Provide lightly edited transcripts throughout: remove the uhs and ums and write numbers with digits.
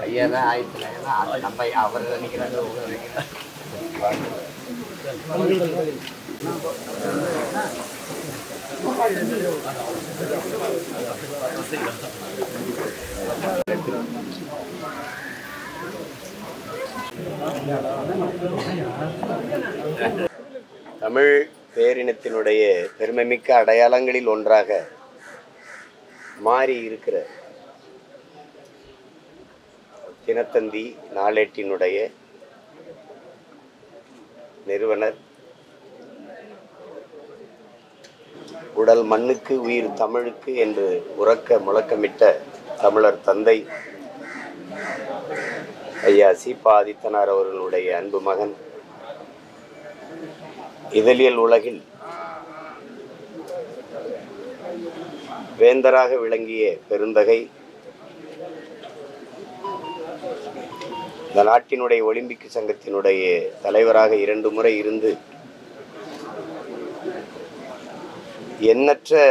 ஐயா தான் ஆயிடுச்சு நம்ம அவர் நினைக்கிறாங்க தமிழ் பேரினத்தினுடைய பெருமைமிக்க அடையாளங்களில் ஒன்றாக மாறி இருக்கிற தினத்தந்தி நாளேட்டினுடைய நிறுவனர், உடல் மண்ணுக்கு உயிர் தமிழுக்கு என்று உறக்க முழக்கமிட்ட தமிழர் தந்தை ஐயா சீபா ஆதித்தனார் அவர்களுடைய அன்பு மகன், இதழியல் உலகில் வேந்தராக விளங்கிய பெருந்தகை, இந்த நாட்டினுடைய ஒலிம்பிக் சங்கத்தினுடைய தலைவராக 2 முறை இருந்து எண்ணற்ற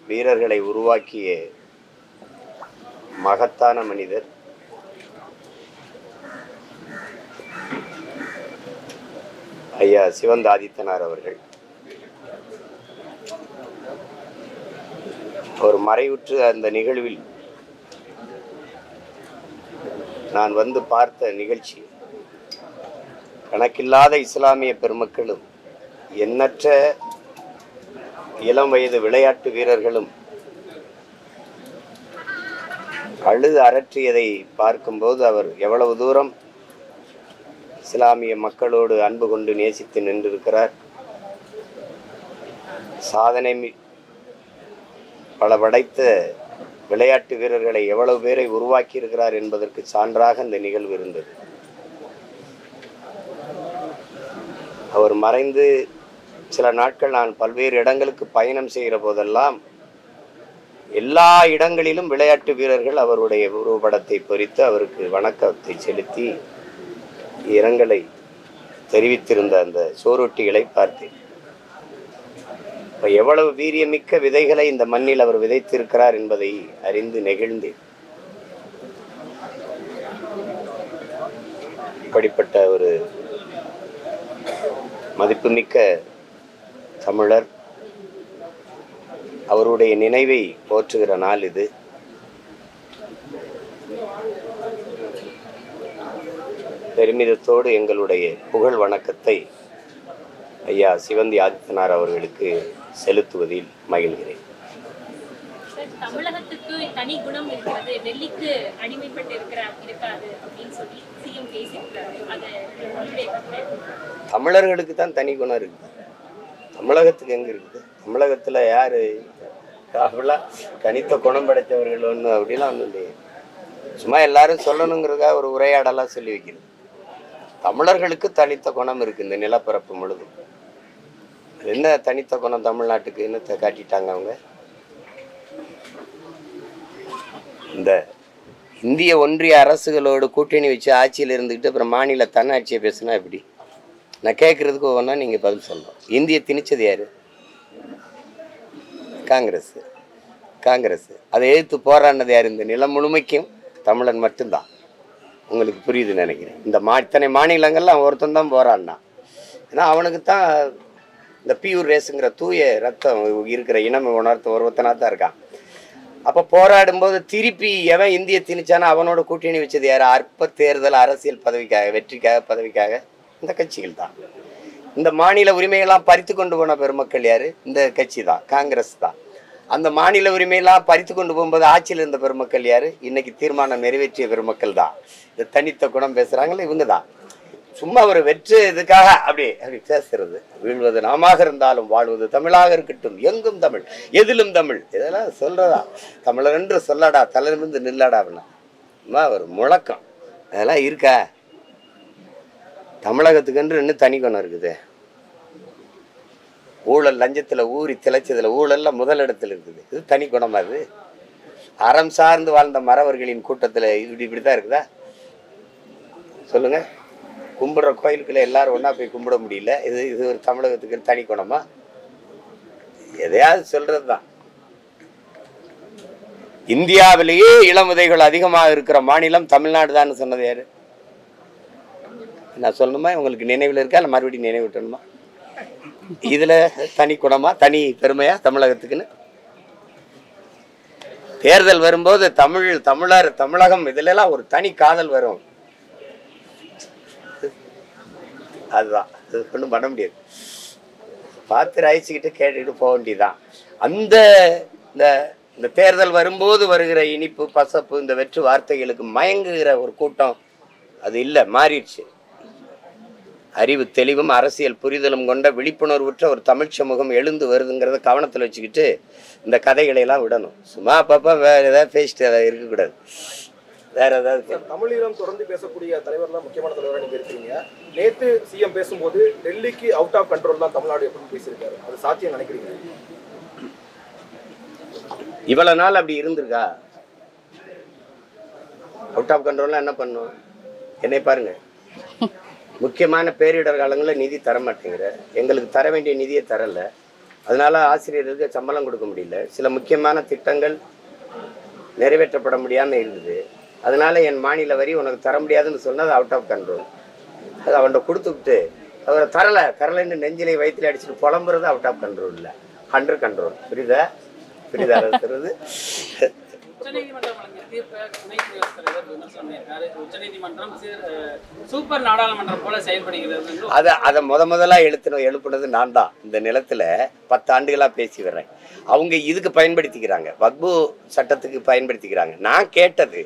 வீரர்களை உருவாக்கிய மகத்தான மனிதர், ஐயா சிவந்த ஆதித்தனார் அவர்கள். ஒரு மறைவுற்று அந்த நிகழ்வில் நான் வந்து பார்த்த நிகழ்ச்சி, கணக்கில்லாத இஸ்லாமிய பெருமக்களும் எண்ணற்ற இளம் வயது விளையாட்டு வீரர்களும் அழுது அரற்றியதை பார்க்கும்போது அவர் எவ்வளவு தூரம் இஸ்லாமிய மக்களோடு அன்பு கொண்டு நேசித்து நின்றிருக்கிறார், சாதனை பல படைத்த விளையாட்டு வீரர்களை எவ்வளவு பேரை உருவாக்கி இருக்கிறார் என்பதற்கு சான்றாக இந்த நிகழ்வு இருந்தது. அவர் மறைந்து சில நாட்கள் நான் பல்வேறு இடங்களுக்கு பயணம் செய்கிற போதெல்லாம் எல்லா இடங்களிலும் விளையாட்டு வீரர்கள் அவருடைய உருவப்படத்தை பொறித்து அவருக்கு வணக்கத்தை செலுத்தி இரங்கலை தெரிவித்திருந்த அந்த சோரொட்டிகளை பார்த்தேன். எவ்வளவு வீரியமிக்க விதைகளை இந்த மண்ணில் அவர் விதைத்திருக்கிறார் என்பதை அறிந்து நெகிழ்ந்தேன். இப்படிப்பட்ட ஒரு மதிப்புமிக்க தமிழர், அவருடைய நினைவை போற்றுகிற நாள் இது. பெருமிதத்தோடு எங்களுடைய புகழ் வணக்கத்தை ஐயா சிவந்தி ஆதித்தனார் அவர்களுக்கு செலுத்துவதில் மகிழ்கிறேன். தமிழகத்துக்கு தனி குணம் இருக்கிறது, டெல்லிக்கு அடிமைப்பட்டு இருக்காது அப்படின்னு சொல்லி சிஎம் பேசியிருக்காரு. தமிழர்களுக்கு தான் தனி குணம் இருக்குது, தமிழகத்துக்கு எங்க இருக்குது? தமிழகத்துல யாரு அவ்வளோ கனித்த குணம் படைத்தவர்கள் ஒன்று அப்படிலாம் ஒன்றும் இல்லையே. சும்மா எல்லாரும் சொல்லணுங்கிறதுக்காக ஒரு உரையாடலாம் சொல்லி வைக்கிறது. தமிழர்களுக்கு தனித்த குணம் இருக்கு இந்த நிலப்பரப்பு முழுதும். என்ன தனித்த குணம் தமிழ்நாட்டுக்கு என்னத்தை காட்டிட்டாங்க அவங்க? இந்த இந்திய ஒன்றிய அரசுகளோடு கூட்டணி வச்சு ஆட்சியில் இருந்துக்கிட்டு அப்புறம் மாநில தன்னாட்சியை பேசுனா எப்படி? நான் கேட்கறதுக்கு ஒவ்வொன்றா நீங்கள் பதில் சொல்லணும். இந்திய திணிச்சது யாரு? காங்கிரஸ். காங்கிரஸ் அதை எதிர்த்து போராடினது யார்? இந்த நிலம் முழுமைக்கும் தமிழன் மட்டும்தான். உங்களுக்கு புரியுதுன்னு நினைக்கிறேன். இந்த இத்தனை மாநிலங்கள்லாம் ஒருத்தன் தான் போராடினான். ஏன்னா அவனுக்கு தான் இந்த பியூர் ரேஸுங்கிற தூய ரத்தம் இருக்கிற இனம் ஒருத்தனாக தான் இருக்கான். அப்போ போராடும்போது திருப்பி எவன் இந்திய திணிச்சானோ அவனோட கூட்டணி வச்சது யார்? அற்ப தேர்தல் அரசியல் பதவிக்காக, வெற்றிக்காக, பதவிக்காக இந்த கட்சிகள் தான். இந்த மாநில உரிமையெல்லாம் பறித்து கொண்டு போன பெருமக்கள் யார்? இந்த கட்சி தான், காங்கிரஸ் தான். அந்த மாநில உரிமையெல்லாம் பறித்து கொண்டு போகும்போது ஆட்சியில் இருந்த பெருமக்கள் யார்? இன்னைக்கு தீர்மானம் நிறைவேற்றிய பெருமக்கள் தான். இந்த தனித்த குணம் பேசுகிறாங்களே இவங்க தான். சும்மா ஒரு வெற்று இதுக்காக அப்படி பேசுறது. வீழ்வது நாமாக இருந்தாலும் வாழ்வது தமிழாக இருக்கட்டும், எங்கும் தமிழ், எதிலும் தமிழ், இதெல்லாம் சொல்றதா? தமிழர் என்று சொல்லடா, தலையிலிருந்து நில்லடா அப்படின்னா ஒரு முழக்கம். அதெல்லாம் இருக்கா? தமிழகத்துக்குன்று இன்னும் தனி குணம் இருக்குது. ஊழல் லஞ்சத்தில் ஊறி திளைச்சதில் ஊழல்லாம் முதலிடத்தில் இருக்குது. இது தனி குணமா? அது அறம் சார்ந்து வாழ்ந்த மறவர்களின் கூட்டத்தில் இப்படிதான் இருக்குதா? சொல்லுங்க. கும்பிடுற கோயிலுக்குள்ள எல்லாரும் ஒன்றா போய் கும்பிட முடியல. இது ஒரு தமிழகத்துக்கு தனி குணமா? எதையாவது சொல்கிறது தான். இந்தியாவிலேயே இளமுதைகள் அதிகமாக இருக்கிற மாநிலம் தமிழ்நாடு தான் சொன்னது யாரு? நான் சொல்லணுமா? உங்களுக்கு நினைவில் இருக்கா? இல்லை மறுபடியும் நினைவிட்டணுமா? இதில் தனி குணமா, தனி பெருமையா தமிழகத்துக்குன்னு? தேர்தல் வரும்போது தமிழகம் இதுலலாம் ஒரு தனி காதல் வரும். அதுதான், அது ஒன்றும் பண்ண முடியாது. பார்த்து ரசிச்சுக்கிட்டு கேட்டுக்கிட்டு போக வேண்டியதுதான். அந்த இந்த தேர்தல் வரும்போது வருகிற இனிப்பு பசப்பு இந்த வெற்று வார்த்தைகளுக்கு மயங்குகிற ஒரு கூட்டம் அது இல்லை, மாறிடுச்சு. அறிவு தெளிவும் அரசியல் புரிதலும் கொண்ட விழிப்புணர்வுற்ற ஒரு தமிழ் சமூகம் எழுந்து வருதுங்கிறத கவனத்தில் வச்சுக்கிட்டு இந்த கதைகளை எல்லாம் விடணும். சும்மா அப்பப்போ வேற ஏதாவது பேசிட்டு அதை இருக்கக்கூடாது. வேற ஏதாவது தமிழீழம் தொடர்ந்து பேசக்கூடிய தலைவர்லாம் முக்கியமான தலைவராக நீங்க இருக்கீங்க. நேற்று சிஎம் பேசும்போது டெல்லிக்கு அவுட் ஆஃப் கண்ட்ரோல் தான் தமிழ்நாடு எப்படின்னு பேசியிருக்காரு. அது சாத்தியம் நினைக்கிறீங்க? இவ்வளவு நாள் அப்படி இருந்திருக்கா? அவுட் ஆஃப் கண்ட்ரோல்னா என்ன பண்ணும்? என்னை பாருங்க, முக்கியமான பேரிடர் காலங்களில் நிதி தர மாட்டேங்கிற, எங்களுக்கு தர வேண்டிய நிதியை தரலை, அதனால ஆசிரியர்களுக்கு சம்பளம் கொடுக்க முடியல, சில முக்கியமான திட்டங்கள் நிறைவேற்றப்பட முடியாமல் இருந்தது, அதனால என் மாநில வரி உனக்கு தர முடியாதுன்னு சொன்னால் அவுட் ஆஃப் கண்ட்ரோல். அது அவன்கிட்ட கொடுத்துக்கிட்டு அவரை தரலைன்னு நெஞ்சிலை வயிற்றுல அடிச்சுட்டு புலம்புறது அவுட் ஆஃப் கண்ட்ரோல் இல்லை, அண்டர் கண்ட்ரோல். புரியுதா? புரியுது. உச்சநீதிமன்றம் வழங்கிய தீர்ப்பை துணை குடியரசுத் தலைவர் விமர்சனம் பண்ணியிருக்காரு. உச்சநீதிமன்றம் சூப்பர் நாடாளுமன்றம் போல செயல்படுகிறது. அதை முதலா எழுப்புனது நான் தான். இந்த நிலத்துல 10 ஆண்டுகளா பேசி வர்றேன். அவங்க இதுக்கு பயன்படுத்திக்கிறாங்க, வக்பு சட்டத்துக்கு பயன்படுத்திக்கிறாங்க. நான் கேட்டது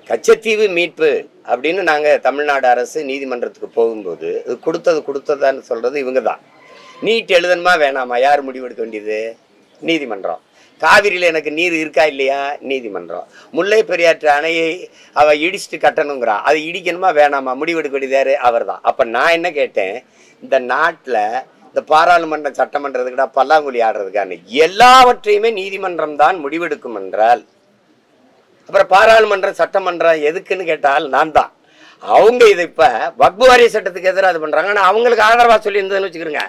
கச்சத்தீவு மீட்பு அப்படின்னு நாங்கள் தமிழ்நாடு அரசு நீதிமன்றத்துக்கு போகும்போது இது கொடுத்ததான்னு சொல்றது இவங்க தான். நீட் எழுதணுமா வேணாமா யார் முடிவெடுக்க வேண்டியது? நீதிமன்றம். காவிரியில் எனக்கு நீர் இருக்கா இல்லையா? நீதிமன்றம். முல்லை பெரியாற்று அணையை அவள் இடிச்சுட்டு கட்டணுங்கிறா, அது இடிக்கணுமா வேணாமா முடிவெடுக்க வேண்டியது யாரு? அவர் தான். அப்போ நான் என்ன கேட்டேன், இந்த நாட்டில் இந்த பாராளுமன்ற சட்டமன்றத்துக்கிட்ட பல்லாங்குழி ஆடுறதுக்கான எல்லாவற்றையுமே நீதிமன்றம் தான் முடிவெடுக்கும் என்றால் அப்புறம் பாராளுமன்றம் சட்டமன்றம் எதுக்குன்னு கேட்டால் நான் தான். அவங்க இதை இப்போ வக்பு வாரிய சட்டத்துக்கு எதிராக இது பண்ணுறாங்க. ஆனால் அவங்களுக்கு ஆதரவாக சொல்லி இருந்ததுன்னு வச்சுக்கிறோங்க,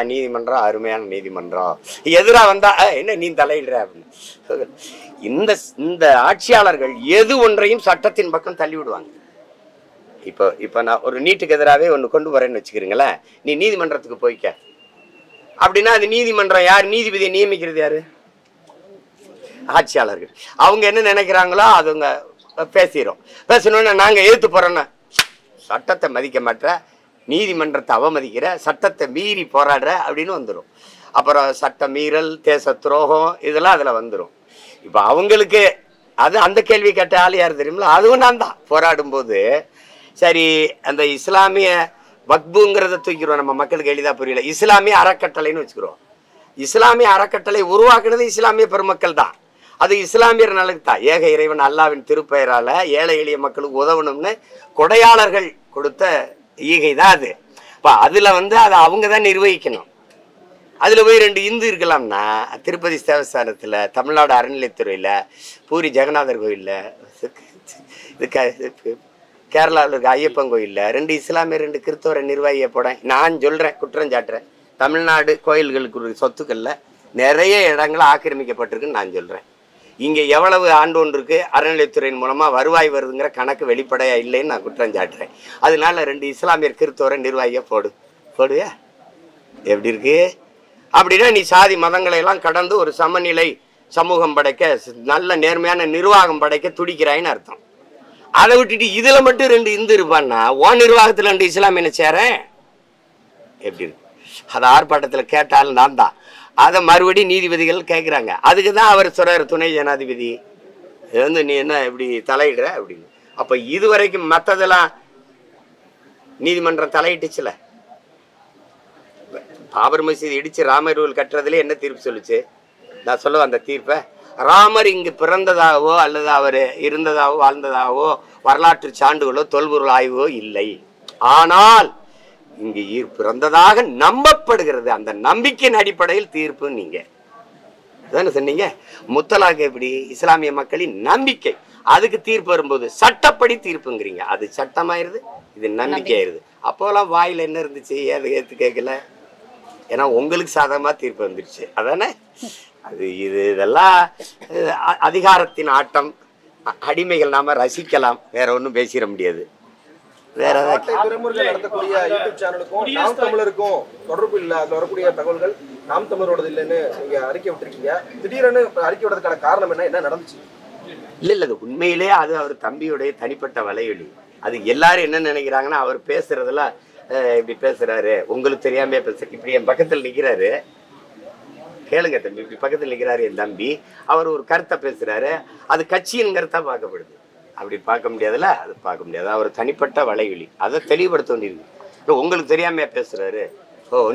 நீதிமன்றம் அருமையான நீதிமன்றம், எதிராக வந்தா என்ன நீ தலையிடுற அப்படின்னு. இந்த ஆட்சியாளர்கள் எது ஒன்றையும் சட்டத்தின் பக்கம் தள்ளி விடுவாங்க. இப்போ நான் ஒரு நீட்டுக்கு எதிராகவே ஒன்று கொண்டு வரேன்னு வச்சுக்கிறீங்களேன், நீ நீதிமன்றத்துக்கு போய்க்க அப்படின்னா அது நீதிமன்றம் யார்? நீதிபதியை நியமிக்கிறது யாரு? ஆட்சியாளர்கள். அவங்க என்ன நினைக்கிறாங்களோ அதுங்க பேசணும்னு நாங்கள் எதிர்த்து போறோன்னா சட்டத்தை மதிக்க மாட்டேற, நீதிமன்றத்தை அவமதிக்கிற, சட்டத்தை மீறி போராடுற அப்படின்னு வந்துடும். அப்புறம் சட்ட மீறல், தேச துரோகம் இதெல்லாம் அதில் வந்துடும். இப்போ அவங்களுக்கு அந்த கேள்வி கேட்ட ஆள் யார் தெரியுங்களா? அதுவும் நான் தான். போராடும் போது சரி அந்த இஸ்லாமிய வக்புங்கிறத தூக்கிடுவோம், நம்ம மக்களுக்கு எளிதாக புரியல, இஸ்லாமிய அறக்கட்டளைன்னு வச்சுக்கிறோம். இஸ்லாமிய அறக்கட்டளை உருவாக்குனது இஸ்லாமிய பெருமக்கள் தான். அது இஸ்லாமியர் நலனுக்கு தான். ஏக இறைவன் அல்லாவின் திருப்பெயரால் ஏழை எளிய மக்களுக்கு உதவணும்னு கொடையாளர்கள் கொடுத்த ஈகை தான் அது. இப்போ அதில் அதை அவங்க தான் நிர்வகிக்கணும். அதில் போய் 2 இந்து இருக்கலாம்னா திருப்பதி தேவஸ்தானத்தில், தமிழ்நாடு அறநிலையத்துறையில், பூரி ஜெகநாதர் கோயிலில், கேரளாவில் இருக்க ஐயப்பன் கோயிலில் 2 இஸ்லாமிய 2 கிறிஸ்தவரை நிர்வாகியை போட நான் சொல்கிறேன், குற்றம் சாட்டுறேன். தமிழ்நாடு கோயில்களுக்கு சொத்துக்களில் நிறைய இடங்கள் ஆக்கிரமிக்கப்பட்டிருக்குன்னு நான் சொல்கிறேன். இங்கே எவ்வளவு ஆண்டு ஒன்றுக்கு அறநிலையத்துறையின் மூலமாக வருவாய் வருதுங்கிற கணக்கு வெளிப்படையாக இல்லைன்னு நான் குற்றம் சாட்டுறேன். அதனால 2 இஸ்லாமியர் கிறிஸ்தவரை நிர்வாகியை போடுவியா? எப்படி இருக்கு? அப்படின்னா நீ சாதி மதங்களை எல்லாம் கடந்து ஒரு சமநிலை சமூகம் படைக்க, நல்ல நேர்மையான நிர்வாகம் படைக்க துடிக்கிறாயின்னு அர்த்தம். அதை விட்டுட்டு இதில் மட்டும் 2 இந்து இருப்பான்னா உன் நிர்வாகத்தில் 2 இஸ்லாமியனை சேரேன் எப்படி இருக்கு? அதை ஆர்ப்பாட்டத்தில் கேட்டாலும் நான் தான். அதை மறுபடியும் நீதிபதிகள் கேட்குறாங்க. அதுக்கு தான் அவர் சொல்கிறார், துணை ஜனாதிபதி இது நீ என்ன இப்படி தலையிடுற அப்படின்னு. அப்போ இதுவரைக்கும் மற்றதெல்லாம் நீதிமன்றம் தலையிட்டுச்சுல. பாபர் மசீதி இடித்து ராமர் கோவில் கட்டுறதுல என்ன தீர்ப்பு சொல்லுச்சு? நான் சொல்லுவேன் அந்த தீர்ப்பை. ராமர் இங்கு பிறந்ததாகவோ அல்லது அவர் இருந்ததாகவோ வாழ்ந்ததாகவோ வரலாற்று சான்றுகளோ தொல்பொருள் ஆய்வோ இல்லை. ஆனால் இங்கு பிறந்ததாக நம்பப்படுகிறது. அந்த நம்பிக்கையின் அடிப்படையில் தீர்ப்பு. நீங்க தானே சொன்னீங்க முத்தலாக் எப்படி? இஸ்லாமிய மக்களின் நம்பிக்கை. அதுக்கு தீர்ப்பு வரும்போது சட்டப்படி தீர்ப்புங்கிறீங்க. அது சட்டமாயிருது, இது நம்பிக்கையாயிருது. அப்போலாம் வாயில் என்ன இருந்துச்சு, ஏது ஏற்று கேட்கல. ஏன்னா உங்களுக்கு சாதகமாக தீர்ப்பு வந்துருச்சு அதானே. அது இதெல்லாம் அதிகாரத்தின் ஆட்டம். அடிமைகள் நாம ரசிக்கலாம், வேற ஒன்றும் பேசிட முடியாது. வேற துறைமுறைகள் நடத்தக்கூடிய யூடியூப் சேனலுக்கும் நாம் தமிழருக்கும் தொடர்பு இல்லை. அதுல வரக்கூடிய தகவல்கள் நாம் தமிழரோடது இல்லைன்னு நீங்க அறிக்கை விட்டுருக்கீங்க. திடீரென்னு அறிக்கை விடுறதுக்கான காரணம் என்ன நடந்துச்சு? இல்லை அது உண்மையிலே அது அவர் தம்பியுடைய தனிப்பட்ட வலையொலி. அது எல்லாரும் என்ன நினைக்கிறாங்கன்னா, அவர் பேசுறதுல இப்படி பேசுறாரு, உங்களுக்கு தெரியாம பேச. இப்படி என் பக்கத்தில் நிற்கிறாரு, கேளுங்க தம்பி, இப்படி பக்கத்தில் நிற்கிறாரு என் தம்பி, அவர் ஒரு கருத்தை பேசுறாரு, அது கட்சியின் கருத்தா பார்க்கப்படுது. அப்படி பார்க்க முடியாதுல்ல, அது பார்க்க முடியாது. அவர் தனிப்பட்ட வலையொலி, அதை தெளிவுபடுத்த வேண்டியிருக்கு. உங்களுக்கு தெரியாமையா பேசுறாரு,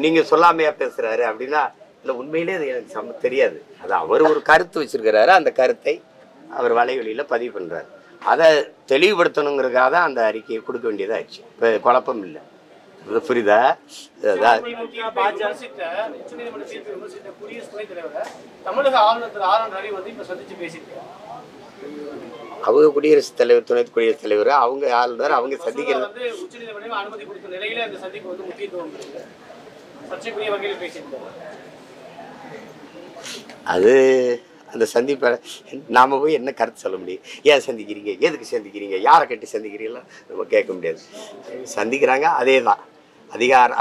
நீங்க சொல்லாமையா பேசுறாரு அப்படின்னா, இல்லை உண்மையிலே அது எனக்கு தெரியாது. அது அவர் ஒரு கருத்து வச்சிருக்கிறாரு, அந்த கருத்தை அவர் வலைவெளியில் பதிவு பண்ணுறாரு. அதை தெளிவுபடுத்தணுங்கிறதுக்காக தான் அந்த அறிக்கையை கொடுக்க வேண்டியதாகிடுச்சு. இப்போ குழப்பம் இல்லை, புரியுதா? அவங்க குடியரசுத் தலைவர், துணை குடியரசுத் தலைவர், அவங்க ஆளுநர், அவங்க சந்திக்கிறது. அது அந்த சந்திப்பை நாம் போய் என்ன கருத்து சொல்ல முடியும்? ஏன் சந்திக்கிறீங்க, எதுக்கு சந்திக்கிறீங்க, யாரை கட்டி சந்திக்கிறீங்களா நம்ம கேட்க முடியாது. சந்திக்கிறாங்க, அதே தான்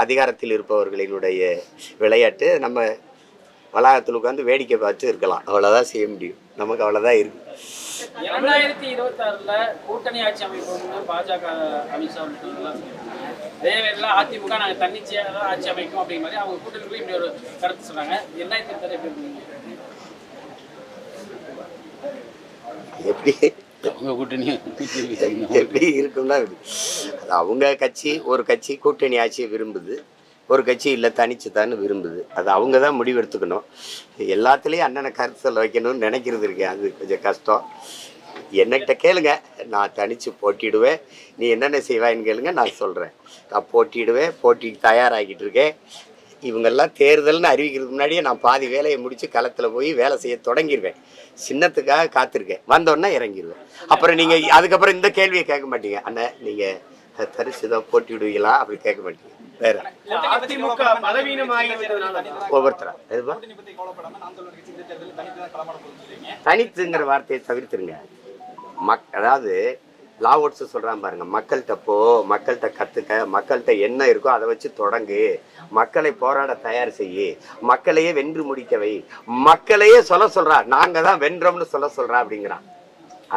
அதிகாரத்தில் இருப்பவர்களினுடைய விளையாட்டு. நம்ம வளாகத்தில் உட்காந்து வேடிக்கை பார்த்து இருக்கலாம், அவ்வளோதான் செய்ய முடியும். நமக்கு அவ்வளோதான் இருக்கு. 2026 கூட்டணி ஆட்சி அமைப்போம்னு பாஜக அமித்ஷா தேவையெல்லாம் அதிமுக நாங்கள் தன்னிச்சையாக தான் ஆட்சி அமைக்கும் அப்படிங்கிற மாதிரி அவங்க கூட்டணிக்குள்ள இப்படி ஒரு கருத்து சொன்னாங்க. என்ன எப்படி எப்படி இருக்கும்னா, அது அவங்க கட்சி, ஒரு கட்சி கூட்டணி ஆட்சியை விரும்புது, ஒரு கட்சி இல்லை தனிச்சு தான் விரும்புது. அது அவங்க தான் முடிவெடுத்துக்கணும். எல்லாத்துலேயும் அண்ணனை கருத்து சொல்ல வைக்கணும்னு நினைக்கிறது இருக்கு, அது கொஞ்சம் கஷ்டம். என்னகிட்ட கேளுங்க, நான் தனித்து போட்டிடுவேன், நீ என்னென்ன செய்வாயின்னு கேளுங்க, நான் சொல்கிறேன். நான் போட்டிடுவேன், போட்டிக்கு தயாராகிட்டு இருக்கேன். இவங்கெல்லாம் தேர்தல்னு அறிவிக்கிறதுக்கு முன்னாடியே நான் பாதி வேலையை முடித்து களத்தில் போய் வேலை செய்ய தொடங்கிடுவேன். சின்னத்துக்காக காத்திருக்கேன், வந்தோடனே இறங்கிடுவேன். அப்புறம் நீங்கள் அதுக்கப்புறம் இந்த கேள்வியை கேட்க மாட்டீங்க, அண்ணன் நீங்கள் தரிசு தான் போட்டிவிடுவீங்களா அப்படி கேட்க மாட்டீங்க. வேற ஒவ்வொருத்தரா தனித்துங்கிற வார்த்தையை தவிர்த்துருங்க. அதாவது லாவோட்ஸ் சொல்றான் பாருங்க, மக்கள்கிட்ட போ, மக்கள்கிட்ட கத்துக்க, மக்கள்கிட்ட என்ன இருக்கோ அதை வச்சு தொடங்கு, மக்களை போராட தயார் செய்யு, மக்களையே வென்று முடிக்கவை, மக்களையே சொல்றா, நாங்க தான் வென்றோம்னு சொல்றா அப்படிங்கிறான்.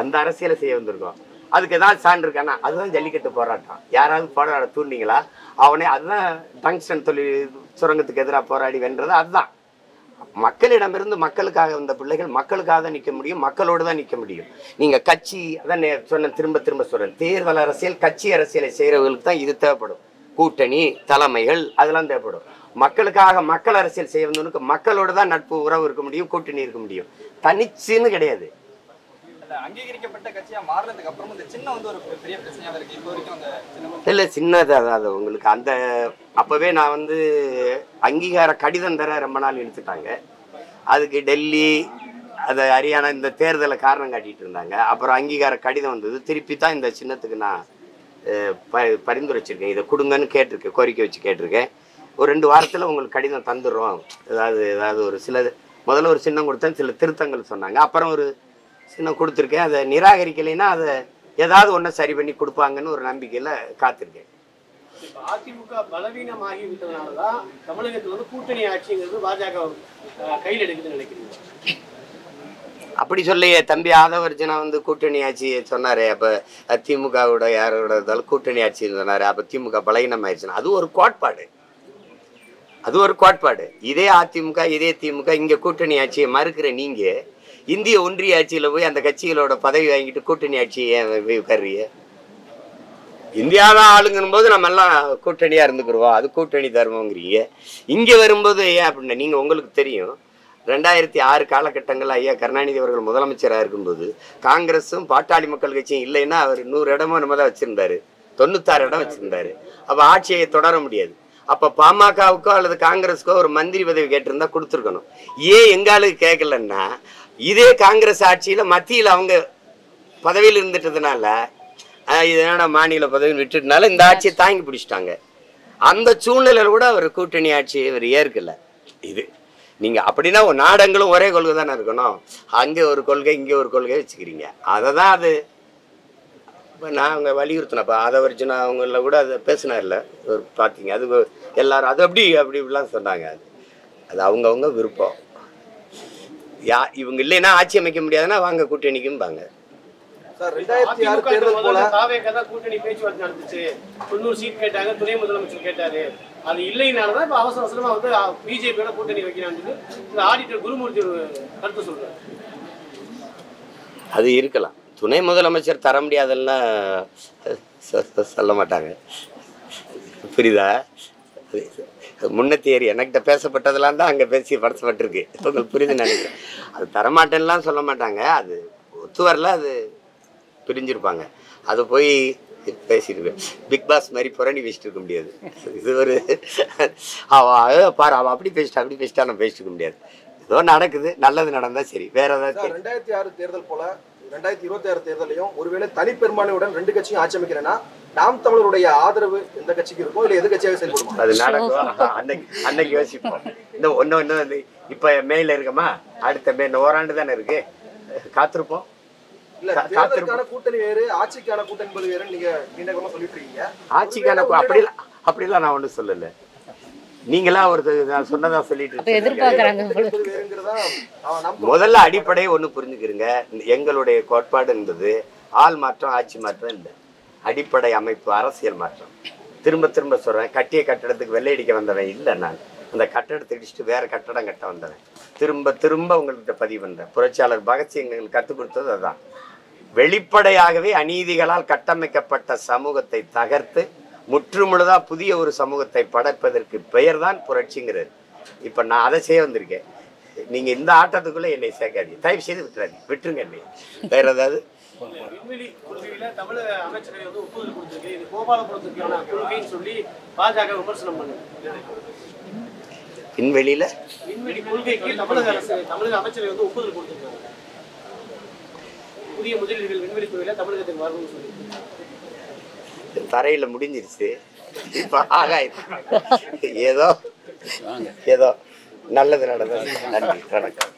அந்த அரசியலை செய்ய வந்திருக்கோம். அதுக்கு ஏதாவது சான்று இருக்கானா? அதுதான் ஜல்லிக்கட்டு போராட்டம். யாராவது போராட தூண்டிங்களா? அவனே அதுதான் டங்ஸ்டன் தொழில் சுரங்கத்துக்கு எதிராக போராடி வென்றது. அதுதான் மக்களிடமிருந்து மக்களுக்காக வந்த பிள்ளைகள் மக்களுக்காக தான் நிற்க முடியும், மக்களோடு தான் நிற்க முடியும். நீங்கள் கட்சி, அதான் சொன்ன திரும்ப சொல்கிறேன், தேர்தல் அரசியல், கட்சி அரசியலை செய்கிறவர்களுக்கு தான் இது தேவைப்படும். கூட்டணி தலைமைகள் அதெல்லாம் தேவைப்படும். மக்களுக்காக மக்கள் அரசியல் செய்ய வந்தவனுக்கு மக்களோடு தான் நட்பு உறவு இருக்க முடியும், கூட்டணி இருக்க முடியும். தனிச்சுன்னு கிடையாது. அங்கீகரிக்கப்பட்ட கட்சியா மாறினதுக்கு அப்புறம் இந்த சின்ன ஒரு பெரிய பிரச்சனையாக இருக்கு. இப்போ வரைக்கும் அந்த இல்லை சின்னது, அதாவது உங்களுக்கு அந்த அப்போவே நான் அங்கீகார கடிதம் தர ரொம்ப நாள் எடுத்துட்டாங்க. அதுக்கு டெல்லி, அதை ஹரியானா இந்த தேர்தலை காரணம் காட்டிட்டு இருந்தாங்க. அப்புறம் அங்கீகார கடிதம் வந்தது, திருப்பி தான் இந்த சின்னத்துக்கு நான் பரிந்துரைச்சிருக்கேன். இதை கொடுங்கன்னு கேட்டிருக்கேன், கோரிக்கை வச்சு கேட்டிருக்கேன். ஒரு 2 வாரத்தில் உங்களுக்கு கடிதம் தந்துடுறோம். ஏதாவது ஒரு சில முதல்ல ஒரு சின்னம் கொடுத்தேன், சில திருத்தங்கள் சொன்னாங்க. அப்புறம் ஒரு சின்னம் கொடுத்துருக்கேன். அதை நிராகரிக்கலைன்னா அதை ஏதாவது ஒன்றை சரி பண்ணி கொடுப்பாங்கன்னு ஒரு நம்பிக்கையில் காத்திருக்கேன். அதிமுக பலவீனமாகி விட்டதுனாலதான் தமிழகத்தில் கூட்டணி ஆட்சிங்கிறது பாஜக கையில் எடுக்குதுன்னு நினைக்கிறீங்க? அப்படி சொல்லையே தம்பி ஆதவர்ஜனா கூட்டணி ஆட்சி சொன்னாரே. அப்போ திமுகவோட யாரோட இருந்தாலும் கூட்டணி ஆட்சின்னு சொன்னார். அப்போ திமுக பலவீனம் ஆயிடுச்சுன்னா அது ஒரு கோட்பாடு, அது ஒரு கோட்பாடு. இதே அதிமுக, இதே திமுக இங்கே கூட்டணி ஆட்சியை மறுக்கிற நீங்கள் இந்திய ஒன்றிய ஆட்சியில் போய் அந்த கட்சிகளோட பதவி வாங்கிட்டு கூட்டணி ஆட்சியை உட்கார்றீங்க. இந்தியாதான் ஆளுங்கும் போது நம்ம எல்லாம் கூட்டணியாக இருந்துக்கிறோம், அது கூட்டணி தர்மங்கிறீங்க. இங்கே வரும்போது ஏன் அப்படின்னா, நீங்கள் உங்களுக்கு தெரியும் 2006 காலகட்டங்கள் ஐயா கருணாநிதி அவர்கள் முதலமைச்சராக இருக்கும்போது காங்கிரஸும் பாட்டாளி மக்கள் கட்சியும் இல்லைன்னா அவர் 100 இடமோ நம்ம தான் வச்சுருந்தாரு, 96 இடம் வச்சுருந்தாரு. அப்போ ஆட்சியை தொடர முடியாது. அப்போ பாமகவுக்கோ அல்லது காங்கிரஸுக்கோ ஒரு மந்திரி பதவி கேட்டிருந்தா கொடுத்துருக்கணும். ஏன் எங்காலுக்கு கேட்கலன்னா, இதே காங்கிரஸ் ஆட்சியில் மத்தியில் அவங்க பதவியில் இருந்துட்டதுனால இது என்னடா மாநில பதவியில் விட்டுட்டனால இந்த ஆட்சியை தாங்கி பிடிச்சிட்டாங்க. அந்த சூழ்நிலையில் கூட அவர் கூட்டணி ஆட்சி இவர் ஏற்கல. இது நீங்கள் அப்படின்னா நாடங்களும் ஒரே கொள்கை தானே இருக்கணும். அங்கே ஒரு கொள்கை இங்கே ஒரு கொள்கை வச்சுக்கிறீங்க. அதை தான் அது இப்போ நான் அவங்க வலியுறுத்தினப்போ அதை வரைச்சு நான் அவங்கள கூட அதை பேசினார்ல ஒரு பார்த்தீங்க. அது எல்லாரும் அது அப்படிலாம் சொன்னாங்க. அது அவங்கவுங்க விருப்பம். இவங்க இல்லைன்னா ஆட்சி அமைக்க முடியாதுன்னா வாங்க கூட்டணிக்கும்பாங்க. சார் 2006 தேர்தல் போல கூட்டணி பேச்சுவார்த்தை நடந்துச்சு. 90 சீட் கேட்டாங்க, துணை முதலமைச்சர் கேட்டாரு. அது இல்லைனாலதான் இப்ப அவசர அவசரமா வந்து பிஜேபியோட கூட்டணி வைக்கிறான்னு சொல்லி இந்த ஆடிட்டர் குருமூர்த்தி ஒரு கருத்து சொல்றாரு. அது இருக்கலாம். துணை முதலமைச்சர் தர முடியாதுன்னா சொல்ல மாட்டாங்க. புரியுதா? முன்னத்தேரி எனக்கிட்ட பேசப்பட்டதெல்லாம் தான் அங்கே பேசி படைச்சப்பட்டிருக்கு. உங்களுக்கு புரியுதுன்னு நினைக்கிறேன். அது தரமாட்டேன்லாம் சொல்ல மாட்டாங்க. அது ஒத்து வரல, அது பிரிஞ்சிருப்பாங்க. அது போய் பேசிட்டு பிக் பாஸ் மாதிரி புரணி பேசிட்டு இருக்க முடியாது. இது ஒரு பாரு அவள் அப்படி பேசிட்டா நான் பேசிட்டு இருக்க முடியாது. ஏதோ நடக்குது, நல்லது நடந்தா சரி. வேற ஏதாவது 2006 தேர்தல் போல 2026 தேர்தலையும் ஒருவேளை தனிப்பெரும்பான்மையுடன் 2 கட்சியும் ஆட்சி அமைக்கிறேன்னா நாம் தமிழருடைய ஆதரவு எந்த கட்சிக்கு இருக்கும், இல்ல எது கட்சியாக செயல்படும்? அது நடக்கும். அன்னைக்கு யோசிப்போம். இந்த ஒன்னு இப்ப மேல இருக்கமா, அடுத்த மே ஓராண்டு தானே இருக்கு, காத்திருப்போம். இல்ல தேர்தலுக்கான கூட்டணி வேறு, ஆட்சிக்கான கூட்டணி என்பது வேறு. நீங்க நீண்ட சொல்லிட்டு இருக்கீங்க. ஆட்சிக்கான அப்படிலாம் நான் ஒன்றும் சொல்லலை. நீங்களா ஒரு நான் சொன்னதா சொல்லிட்டு முதல்ல அடிப்படையை ஒன்று புரிஞ்சுக்கிறீங்க. எங்களுடைய கோட்பாடு என்பது ஆள் மாற்றம் ஆட்சி மாற்றம் இல்லை, அடிப்படை அமைப்பு அரசியல் மாற்றம். திரும்ப திரும்ப சொல்றேன், கட்டிய கட்டடத்துக்கு வெள்ளையடிக்க வந்தவன் இல்லை. நான் அந்த கட்டடத்தை இடிச்சுட்டு வேற கட்டடம் கட்ட வந்தவன். திரும்ப திரும்ப உங்கள்கிட்ட பதிவு பண்றேன். புரட்சியாளர் பகத்சிங் எங்களுக்கு கற்றுக் கொடுத்தது அதுதான். வெளிப்படையாகவே அநீதிகளால் கட்டமைக்கப்பட்ட சமூகத்தை தகர்த்து முற்றுமுழுதா புதிய ஒரு சமூகத்தை படைப்பதற்கு பெயர் தான் புரட்சிங்கிறது. இப்ப நான் அதை செய்ய வந்திருக்கேன். நீங்க இந்த ஆட்டத்துக்குள்ள என்னை சேர்க்காதீங்க, தயவு செய்து விட்டுருங்க. என்னை வேற ஏதாவது விண்வெளி கொள்கையில தமிழக அமைச்சரவை வந்து ஒப்புதல் கொடுத்திருக்கு. இது கோபாலபுரத்துக்கான கொள்கைன்னு சொல்லி பாஜக விமர்சனம் பண்ணுது. விண்வெளி கொள்கைக்கு தமிழக அமைச்சரவை வந்து ஒப்புதல் கொடுத்திருக்காங்க. புதிய முதலீடுகள் விண்வெளி துறையில தமிழகத்துக்கு வரணும்னு சொல்லி தரையில முடிஞ்சிருச்சு. இப்ப ஏதோ நல்லது நடந்தது. நன்றி, வணக்கம்.